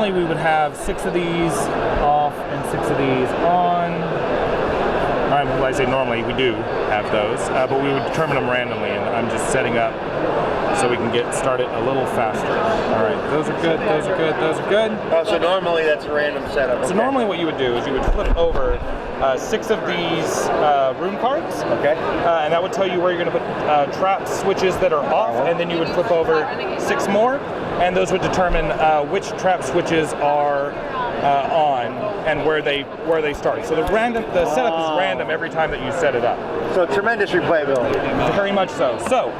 normally we would have 6 of these off and 6 of these on. I say normally, we do have those, but we would determine them randomly, and I'm just setting up so we can get started a little faster. All right, those are good, those are good, those are good. Oh, so normally that's a random setup. Okay. So normally what you would do is you would flip over 6 of these room cards, okay, and that would tell you where you're going to put trap switches that are off, and then you would flip over 6 more, and those would determine which trap switches are on and where they start. So the setup is random every time that you set it up. So tremendous replayability. Very much so. So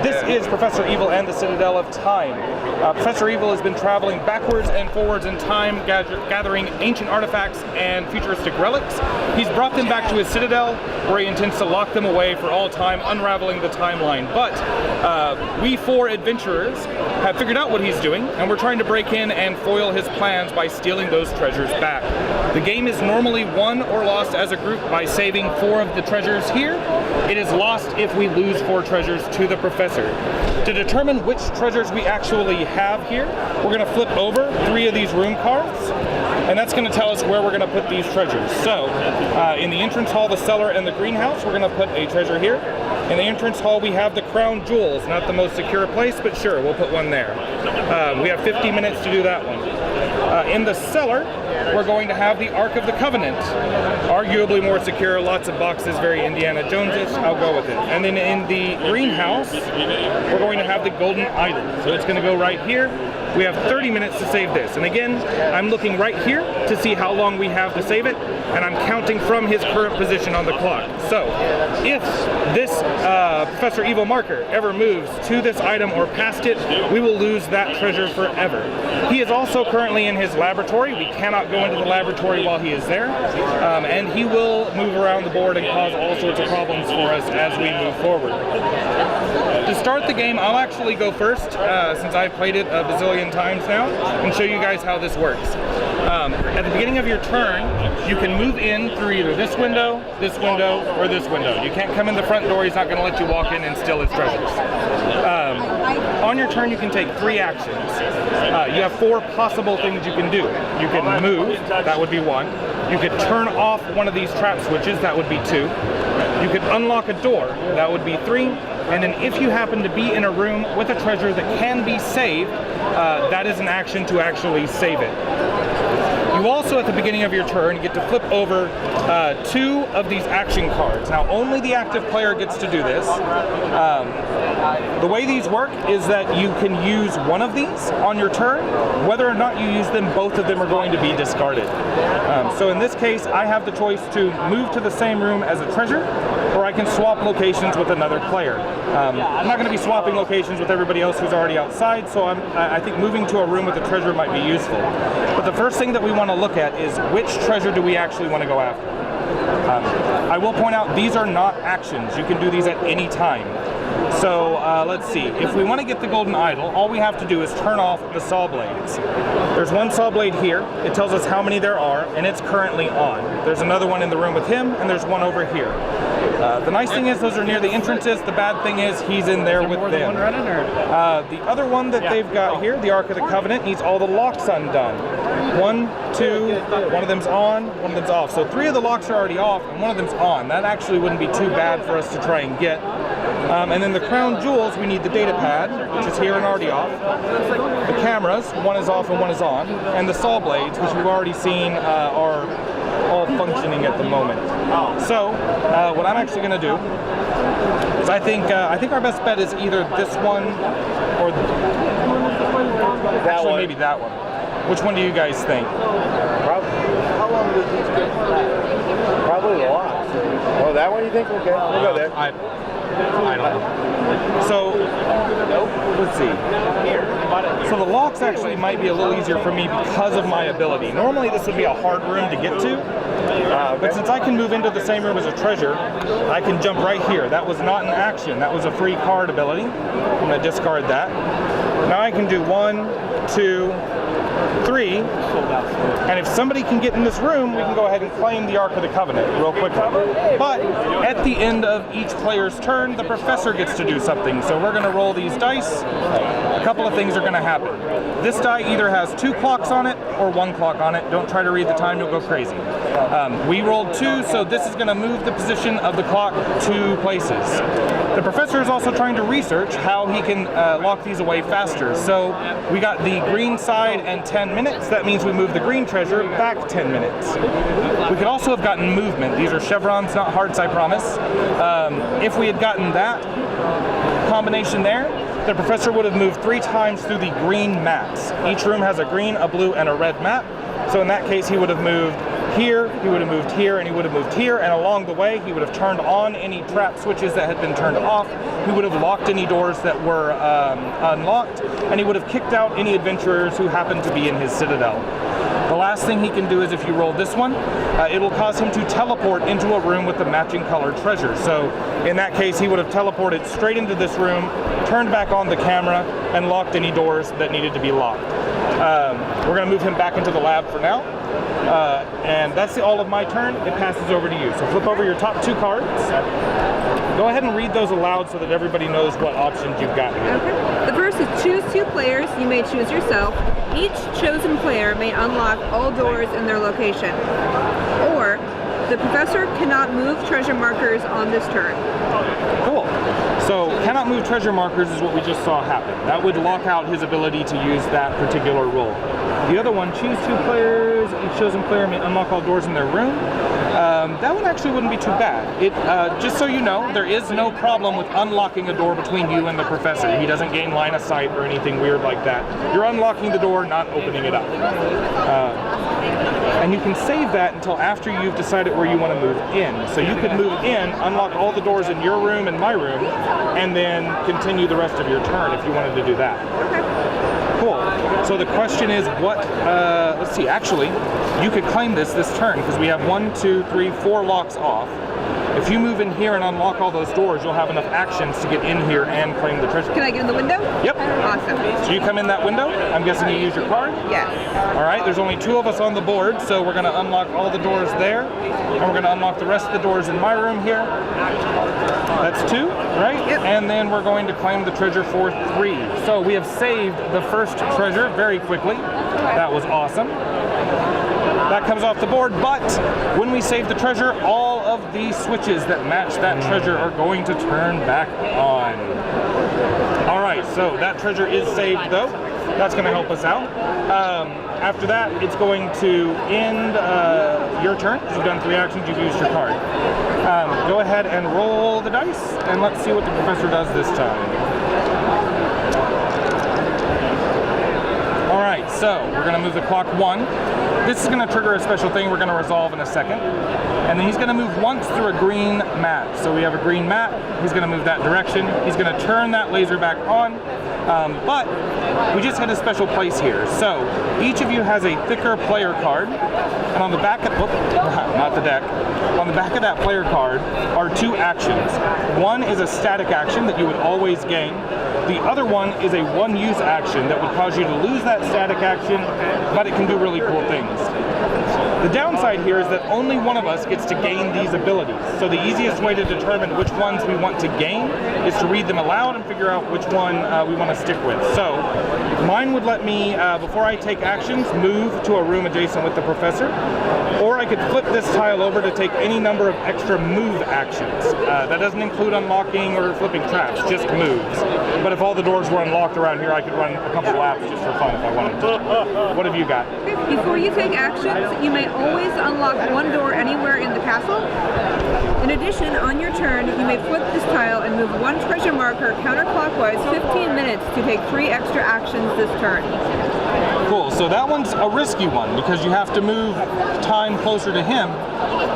this is Professor Evil and the Citadel of Time. Professor Evil has been traveling backwards and forwards in time, gathering ancient artifacts and futuristic relics. He's brought them back to his Citadel, where he intends to lock them away for all time, unraveling the timeline. But we 4 adventurers have figured out what he's doing, and we're trying to break in and foil his plans by stealing those treasures back. The game is normally won or lost as a group by saving 4 of the treasures here. It is lost if we lose 4 treasures to the professor. To determine which treasures we actually have here, we're going to flip over 3 of these room cards, and that's going to tell us where we're going to put these treasures. So in the entrance hall, the cellar, and the greenhouse, we're going to put a treasure here. In the entrance hall, we have the crown jewels. Not the most secure place, but sure, we'll put one there. We have 50 minutes to do that one. In the cellar, we're going to have the Ark of the Covenant. Arguably more secure, lots of boxes, very Indiana Jones-ish. I'll go with it. And then in the greenhouse, we're going to have the golden idol. So it's going to go right here. We have 30 minutes to save this. And again, I'm looking right here to see how long we have to save it, and I'm counting from his current position on the clock. So if this Professor Evil marker ever moves to this item or past it, we will lose that treasure forever. He is also currently in his laboratory. We cannot go into the laboratory while he is there, and he will move around the board and cause all sorts of problems for us as we move forward. To start the game, I'll actually go first, since I've played it a bazillion times now, and show you guys how this works. At the beginning of your turn, you can move in through either this window, or this window. You can't come in the front door. He's not going to let you walk in and steal his treasures. On your turn, you can take 3 actions. You have 4 possible things you can do. You can move, that would be 1. You could turn off one of these trap switches, that would be 2. You could unlock a door, that would be 3. And then if you happen to be in a room with a treasure that can be saved, that is an action to actually save it. You also, at the beginning of your turn, get to flip over 2 of these action cards. Now, only the active player gets to do this. The way these work is that you can use one of these on your turn. Whether or not you use them, both of them are going to be discarded. So in this case, I have the choice to move to the same room as a treasure, or I can swap locations with another player. I'm not going to be swapping locations with everybody else who's already outside, so I think moving to a room with a treasure might be useful. But the first thing that we want to look at is which treasure do we actually want to go after. I will point out these are not actions. You can do these at any time. So let's see, if we want to get the golden idol, all we have to do is turn off the saw blades. There's one saw blade here, it tells us how many there are, and it's currently on. There's another one in the room with him, and there's one over here. The nice thing is those are near the entrances. The bad thing is he's in there with them. The other one that they've got here, the Ark of the Covenant, needs all the locks undone. 1, 2, one of them's on, one of them's off. So 3 of the locks are already off, and one of them's on. That actually wouldn't be too bad for us to try and get. And then the crown jewels, we need the data pad, which is here and already off. The cameras, one is off and one is on. And the saw blades, which we've already seen are all functioning at the moment. So what I'm actually going to do is I think our best bet is either this one or maybe that one. Which one do you guys think? Probably. How long does this get? Probably a lot. Oh, that one you think? Okay, we'll go there. I don't know. So, let's see. So the locks actually might be a little easier for me because of my ability. Normally this would be a hard room to get to, but since I can move into the same room as a treasure, I can jump right here. That was not an action. That was a free card ability. I'm going to discard that. Now I can do 1, 2, 3. And if somebody can get in this room, we can go ahead and claim the Ark of the Covenant real quickly. But at the end of each player's turn, the professor gets to do something. So we're going to roll these dice. A couple of things are going to happen. This die either has 2 clocks on it or 1 clock on it. Don't try to read the time, you'll go crazy. We rolled 2, so this is going to move the position of the clock 2 places. The professor is also trying to research how he can lock these away faster. So we got the green side and 10 minutes. That means we move the green treasure back 10 minutes. We could also have gotten movement. These are chevrons, not hearts, I promise. If we had gotten that combination there, the professor would have moved 3 times through the green mats. Each room has a green, a blue, and a red mat. So in that case, he would have moved here, he would have moved here, and he would have moved here, and along the way, he would have turned on any trap switches that had been turned off, he would have locked any doors that were unlocked, and he would have kicked out any adventurers who happened to be in his citadel. The last thing he can do is if you roll this one, it will cause him to teleport into a room with the matching colored treasure. So in that case, he would have teleported straight into this room, turned back on the camera, and locked any doors that needed to be locked. We're going to move him back into the lab for now. And that's all of my turn. It passes over to you. So flip over your top 2 cards. Go ahead and read those aloud so that everybody knows what options you've got here. Okay. The first is choose 2 players. You may choose yourself. Each chosen player may unlock all doors in their location. Or the professor cannot move treasure markers on this turn. Cool. So cannot move treasure markers is what we just saw happen. That would lock out his ability to use that particular role. The other one, choose 2 players. Each chosen player may unlock all doors in their room. That one actually wouldn't be too bad. Just so you know, there is no problem with unlocking a door between you and the professor. He doesn't gain line of sight or anything weird like that. You're unlocking the door, not opening it up. And you can save that until after you've decided where you want to move in. So you could move in, unlock all the doors in your room and my room, and then continue the rest of your turn if you wanted to do that. Cool. So the question is what, let's see, actually, you could claim this turn because we have 1, 2, 3, 4 locks off. If you move in here and unlock all those doors, you'll have enough actions to get in here and claim the treasure. Can I get in the window? Yep. Awesome. So you come in that window. I'm guessing you use your card? Yes. All right, there's only 2 of us on the board, so we're going to unlock all the doors there, and we're going to unlock the rest of the doors in my room here. That's 2, right? Yep. And then we're going to claim the treasure for 3. So we have saved the first treasure very quickly. That was awesome. That comes off the board, but when we save the treasure, all of the switches that match that treasure are going to turn back on. All right, so that treasure is saved though. That's going to help us out. After that, it's going to end your turn. You've done 3 actions, you've used your card. Go ahead and roll the dice, and let's see what the professor does this time. All right, so we're going to move the clock 1. This is going to trigger a special thing we're going to resolve in a second. And then he's going to move once through a green mat. So we have a green mat. He's going to move that direction. He's going to turn that laser back on. But we just had a special place here. So each of you has a thicker player card. And on the back of, not the deck. On the back of that player card are 2 actions. One is a static action that you would always gain. The other one is a 1-use action that would cause you to lose that static action, but it can do really cool things. The downside here is that only one of us gets to gain these abilities. So the easiest way to determine which ones we want to gain is to read them aloud and figure out which one we want to stick with. So mine would let me, before I take actions, move to a room adjacent with the professor, or I could flip this tile over to take any number of extra move actions. That doesn't include unlocking or flipping traps, just moves. But if all the doors were unlocked around here, I could run a couple laps just for fun if I wanted to. What have you got? Before you take actions, you may always unlock 1 door anywhere in the castle. In addition, on your turn, you may flip this tile and move 1 treasure marker counterclockwise 15 minutes to take 3 extra actions this turn. Cool, so that one's a risky one because you have to move time closer to him,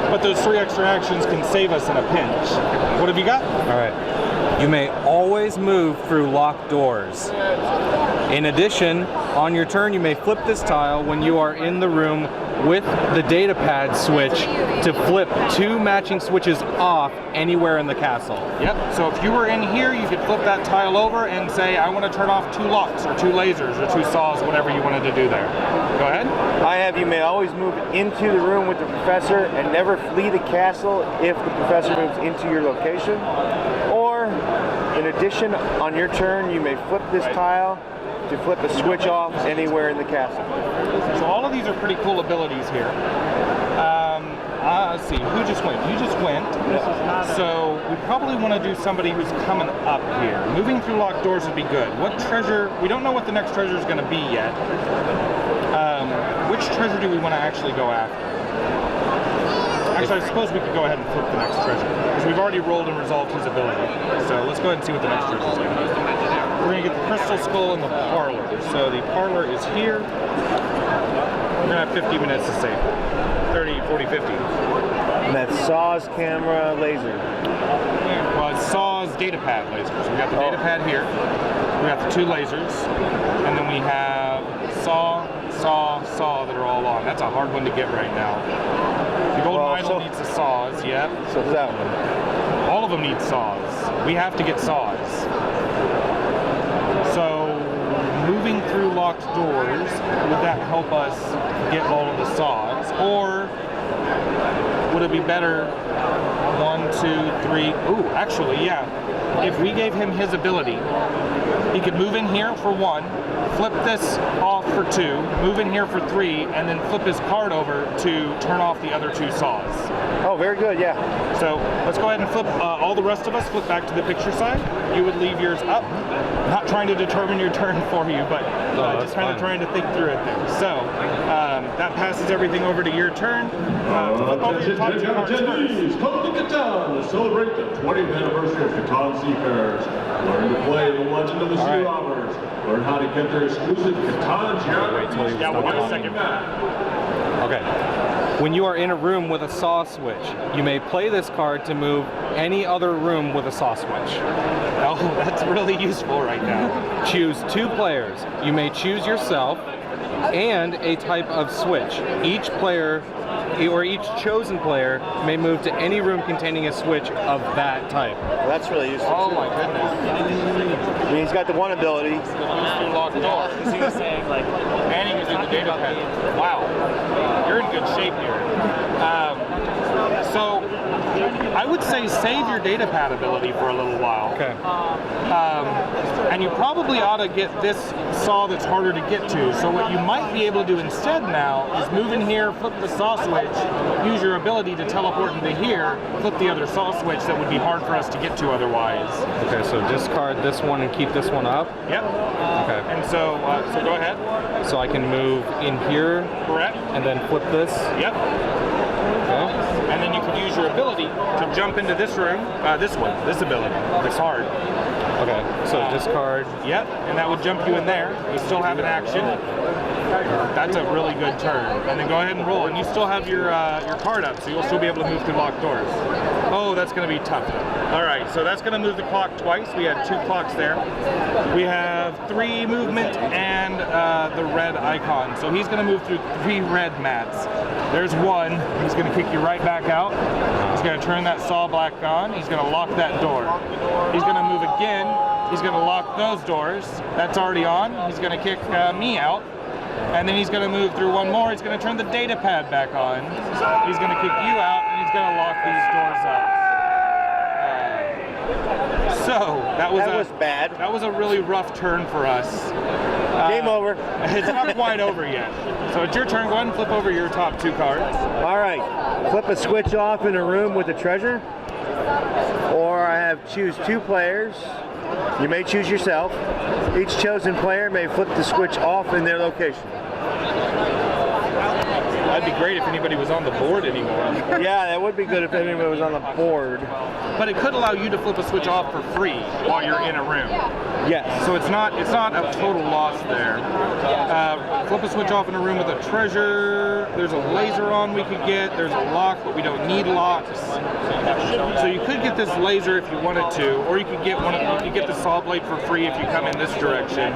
but those 3 extra actions can save us in a pinch. What have you got? All right. You may always move through locked doors. In addition, on your turn, you may flip this tile when you are in the room with the data pad switch to flip 2 matching switches off anywhere in the castle. Yep, so if you were in here, you could flip that tile over and say, I want to turn off 2 locks or 2 lasers or 2 saws, whatever you wanted to do there. Go ahead. I have you may always move into the room with the professor and never flee the castle if the professor moves into your location. Or, in addition, on your turn, you may flip this tile to flip a switch off anywhere in the castle. So all of these are pretty cool abilities here. Let's see, who just went? You just went. So we probably want to do somebody who's coming up here. Moving through locked doors would be good. What treasure? We don't know what the next treasure is going to be yet. Which treasure do we want to actually go after? Actually, I suppose we could go ahead and flip the next treasure, because we've already rolled and resolved his ability. So let's go ahead and see what the next treasure is going to be. We're going to get the crystal skull and the parlor. So the parlor is here. We're going to have 50 minutes to save. 30, 40, 50. And that's Saw's camera laser. Well, it's Saw's data pad lasers. We got the data pad here. We got the 2 lasers. And then we have Saw that are all on. That's a hard one to get right now. The golden idol needs the saws, yep. So does that one. All of them need saws. We have to get saws. So, moving through locked doors, would that help us get all of the saws? Or would it be better 1, 2, 3? Ooh, actually, yeah. If we gave him his ability, he could move in here for 1, flip this off for 2, move in here for 3, and then flip his card over to turn off the other 2 saws. Oh, very good, yeah. So let's go ahead and flip, all the rest of us flip back to the picture side. You would leave yours up. Not trying to determine your turn for you, but just kind of trying to think through it there. So that passes everything over to your turn. Flip over your top 2 cards first. Come to Catan to celebrate the 20th anniversary of Catan Seafarers. Learn to play the Legend of the Sea Robbers. Learn how to get their exclusive Catan geography. Yeah, we'll wait a second. Okay. When you are in a room with a saw switch, you may play this card to move any other room with a saw switch. Oh, that's really useful right now. Choose 2 players. You may choose yourself and a type of switch. Each player or each chosen player may move to any room containing a switch of that type. Well, that's really useful. Oh my goodness. I mean, he's got the 1 ability. He's through locked doors. Because he was saying, like, And he can do the data pad. Wow. You're in good shape here. So I would say save your data pad ability for a little while. Okay. And you probably ought to get this saw that's harder to get to. So what you might be able to do instead now is move in here, flip the saw switch, use your ability to teleport into here, flip the other saw switch that would be hard for us to get to otherwise. Okay, so discard this one and keep this one up. Yep. Okay. And so go ahead. So I can move in here. Correct. And then flip this. Yep. Okay. And then you could use your ability to jump into this room, this ability, this card. Okay, so discard. Yep, and that would jump you in there. You still have an action. That's a really good turn. And then go ahead and roll, and you still have your card up, so you'll still be able to move through locked doors. Oh, that's going to be tough. All right, so that's going to move the clock twice. We had 2 clocks there. We have 3 movement and the red icon. So he's going to move through 3 red mats. There's 1. He's going to kick you right back out. He's going to turn that saw back on. He's going to lock that door. He's going to move again. He's going to lock those doors. That's already on. He's going to kick me out. And then he's going to move through 1 more. He's going to turn the data pad back on. He's going to kick you out, and he's going to lock these doors up. So that was bad. That was a really rough turn for us. Game over. It's not quite over yet. So it's your turn. Go ahead and flip over your top 2 cards. All right. Flip a switch off in a room with a treasure. Or I have choose 2 players. You may choose yourself. Each chosen player may flip the switch off in their location. That'd be great if anybody was on the board anymore. Yeah, that would be good if anybody was on the board. But it could allow you to flip a switch off for free while you're in a room. Yes. So it's not a total loss there. flip a switch off in a room with a treasure. There's a laser on we could get. There's a lock, but we don't need locks. So you could get this laser if you wanted to, or you could get the saw blade for free if you come in this direction.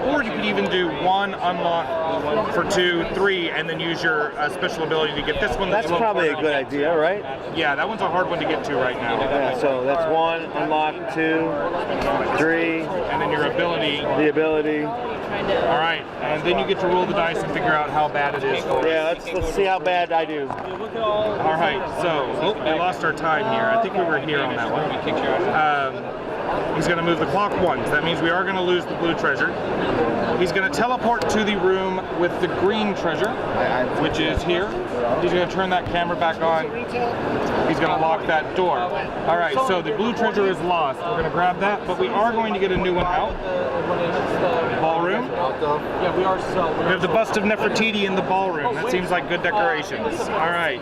Or you could even do one unlock for 2, 3, and then use your special ability to get this one. That's probably a good idea, right? Yeah, that one's a hard one to get to right now. Yeah, so that's 1, unlock 2, 3, and then your ability. The ability. All right, and then you get to roll the dice and figure out how bad it is for us. Yeah, let's see how bad I do. All right, so we lost our time here. I think we were here on that one. He's going to move the clock once. That means we are going to lose the blue treasure. He's going to teleport to the room with the green treasure, which is here. He's going to turn that camera back on. He's going to lock that door. All right, so the blue treasure is lost. We're going to grab that, but we are going to get a new one out. Ballroom. We have the bust of Nefertiti in the ballroom. That seems like good decorations. All right,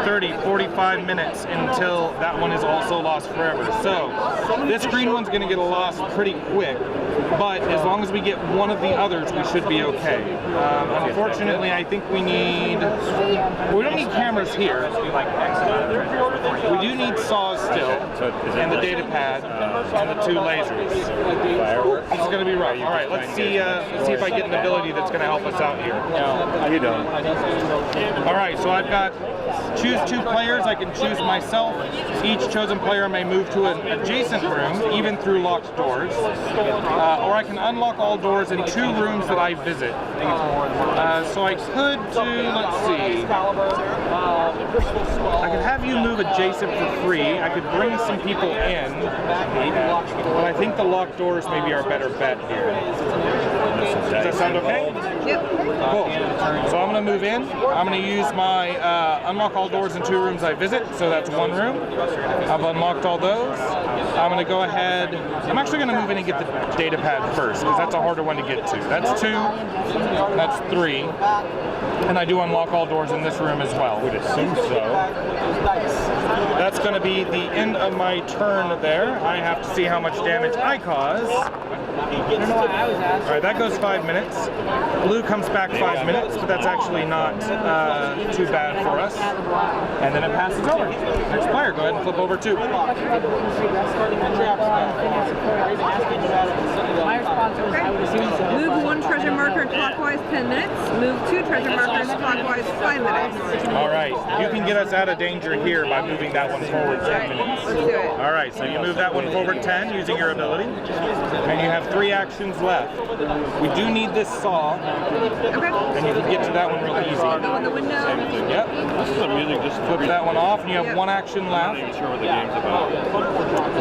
30, 45 minutes until that one is also lost forever. So this green one's going to get lost pretty quick, but as long as we get one of the others, we should be okay. Unfortunately, I think we don't need cameras here. We do need saws still, and the data pad, and the 2 lasers. This is going to be rough. All right, let's see if I get an ability that's going to help us out here. How you doing? All right, so I've got choose 2 players. I can choose myself. Each chosen player may move to an adjacent room, even through locked doors. Or I can unlock all doors in 2 rooms that I visit. So I could do, let's see. I could have you move adjacent for free. I could bring some people in. But I think the locked doors may be our better bet here. Does that sound okay? Yep. Cool. So I'm going to move in. I'm going to use my unlock all doors in 2 rooms I visit. So that's 1 room. I've unlocked all those. I'm going to go ahead. I'm actually going to move in and get the data pad first, because that's a harder one to get to. That's 2. That's 3. And I do unlock all doors in this room as well. Would assume so. That's going to be the end of my turn there. I have to see how much damage I cause. Alright, that goes 5 minutes. Blue comes back 5 minutes, but that's actually not too bad for us. And then it passes over. Next player, go ahead and flip over 2. Move 1 treasure marker clockwise 10 minutes. Move 2 treasure markers clockwise 5 minutes. Alright, you can get us out of danger here by moving that one forward 10 minutes. Let's do it. Alright, so you move that one forward 10 using your ability. And you have 3 actions left. We do need this saw. Okay. And you can get to that one real easy. Go in the window. Yep. Just flip that one off, and you have 1 action left. You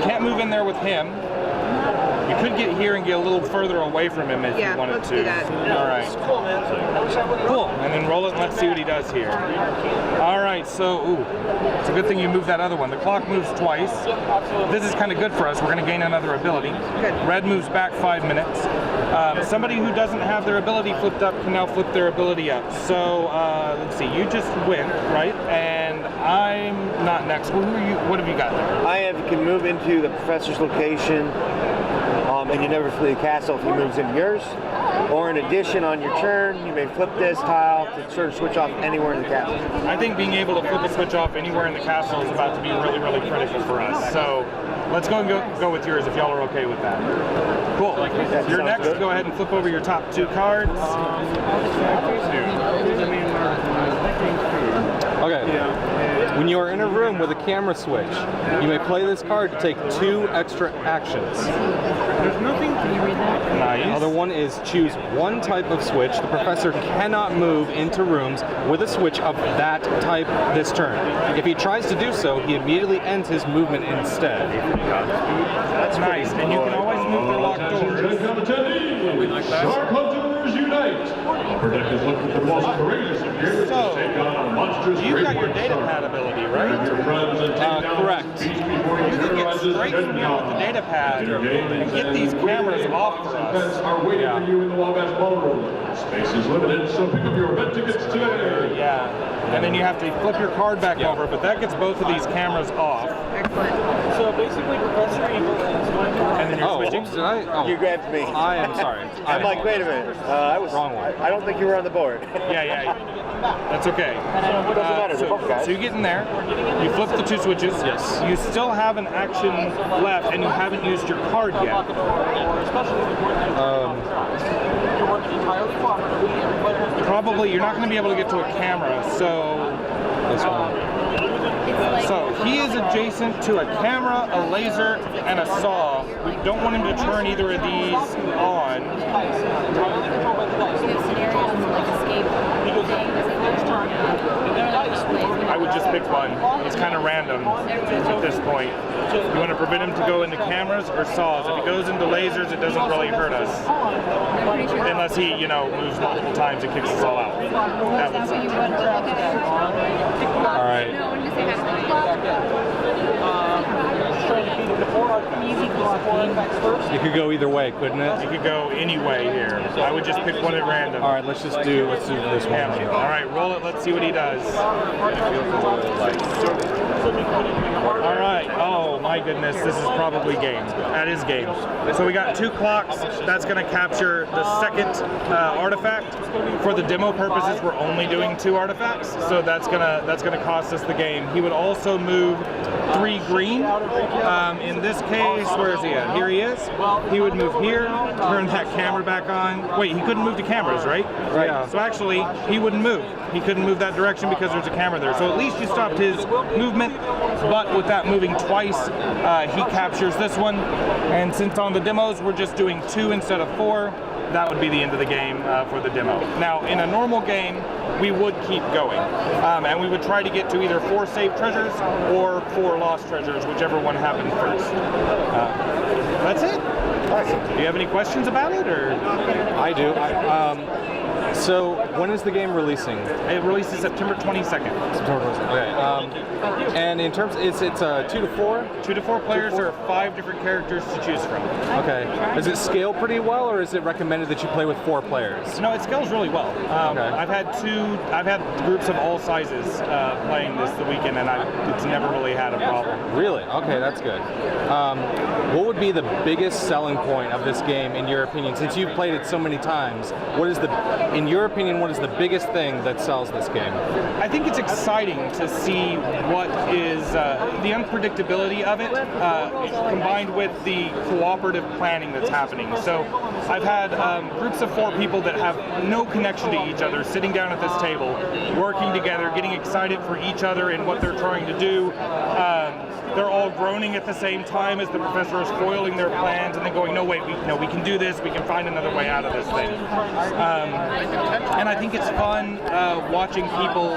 can't move in there with him. You could get here and get a little further away from him if you wanted let's to. Do that. All right. Cool. And then roll it and let's see what he does here. All right. So, it's a good thing you moved that other one. The clock moves twice. This is kind of good for us. We're going to gain another ability. Good. Red moves back 5 minutes. Somebody who doesn't have their ability flipped up can now flip their ability up. So, let's see. You just went, right? And I'm not next. Well, who are you? What have you got there? Can move into the professor's location, and you never flee the castle if he moves into yours. Or in addition, on your turn, you may flip this tile to sort of switch off anywhere in the castle. I think being able to flip a switch off anywhere in the castle is about to be really, really critical for us. So let's go and go with yours if y'all are okay with that. Cool. You're next. Good. Go ahead and flip over your top 2 cards. Okay. When you are in a room with a camera switch, you may play this card to take 2 extra actions. There's nothing. Nice. Another one is choose 1 type of switch. The professor cannot move into rooms with a switch of that type this turn. If he tries to do so, he immediately ends his movement instead. That's nice. And you can always move the locked doors. Attendees, Shark Hunters Unite! Upper deck is looking for the most courageous of heroes to take on a monstrous You've got your great data white pad shark. ability, Grab right? your friends and take down correct. this beast before he You can get terrorizes straight from here with the data pad and get these cameras off for us. Are waiting for you in the Wabash Ballroom. Space is limited, so pick up your event tickets today. Yeah, and then you have to flip your card back over, but that gets both of these cameras off. Excellent. So basically, Professor Evil is going to... And then you're Oh, switching. did I? Oh, You grabbed me. I am sorry. I'm like, wait a minute. I was Wrong one. I don't think you were on the board. Yeah. That's okay. Doesn't matter. They're both guys. So you get in there, you flip the two switches. Yes. You still have an action left, and you haven't used your card yet. You're working entirely cooperatively. Everybody has to... Probably you're not going to be able to get to a camera, so This one. he is adjacent to a camera, a laser, and a saw. We don't want him to turn either of these on. I would just pick one. It's kind of random at this point. You want to prevent him to go into cameras or saws. If he goes into lasers, it doesn't really hurt us. Unless he, moves multiple times and kicks us all out. That would suck. All right. It could go either way, couldn't it? You could go any way here. I would just pick one at random. All right, let's do this one. Camera. All right, roll it. Let's see what he does. All right. Oh my goodness, this is probably game. That is game. So we got 2 clocks. That's going to capture the second artifact. For the demo purposes, we're only doing 2 artifacts, so that's gonna cost us the game. He would also move 3 green. In this case, where is he at? Here he is. He would move here, turn that camera back on. Wait, he couldn't move to cameras, right? Right. Yeah. So actually, he wouldn't move. He couldn't move that direction because there's a camera there. So at least you stopped his movement, but with that moving twice, he captures this one. And since on the demos we're just doing 2 instead of 4, that would be the end of the game for the demo. Now, in a normal game, we would keep going. And we would try to get to either 4 saved treasures or 4 lost treasures, whichever one happened first. That's it. Do you have any questions about it, or? I do. So when is the game releasing? It releases September 22nd. Okay. And in terms, it's 2 to 4. 2 to 4 players. There are 5 different characters to choose from. Okay. Does it scale pretty well, or is it recommended that you play with 4 players? No, it scales really well. Okay. I've had groups of all sizes playing this the weekend, and it's never really had a problem. Really? Okay, that's good. What would be the biggest selling point of this game, in your opinion? Since you've played it so many times, in your opinion, what is the biggest thing that sells this game? I think it's exciting to see what is the unpredictability of it, combined with the cooperative planning that's happening. So I've had groups of 4 people that have no connection to each other sitting down at this table, working together, getting excited for each other and what they're trying to do. They're all groaning at the same time as the professor is foiling their plans, and then going, no, wait, we can do this, we can find another way out of this thing. And I think it's fun watching people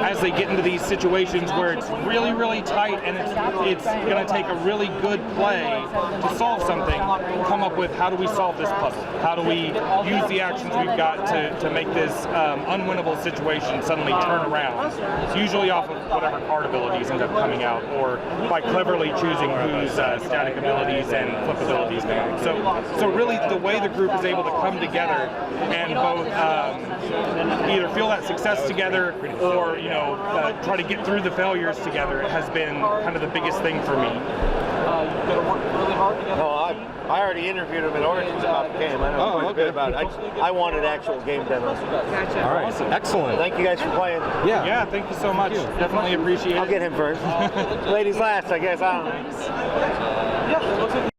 as they get into these situations where it's really, really tight, and it's going to take a really good play to solve something, come up with how do we solve this puzzle? How do we use the actions we've got to make this unwinnable situation suddenly turn around? It's usually off of whatever card abilities end up coming out, or by cleverly choosing whose static abilities and flip abilities come out. So really the way the group is able to come together and both either feel that success together or try to get through the failures together has been kind of the biggest thing for me. You've got to work really hard to get... No, I already interviewed him at Origins about the game. I know pretty good about it. I wanted actual game demos. Gotcha. All right. Excellent. Thank you guys for playing. Yeah, thank you so much. Definitely appreciate it. I'll get him first. Ladies last, I guess. I don't know. Yeah, it looks like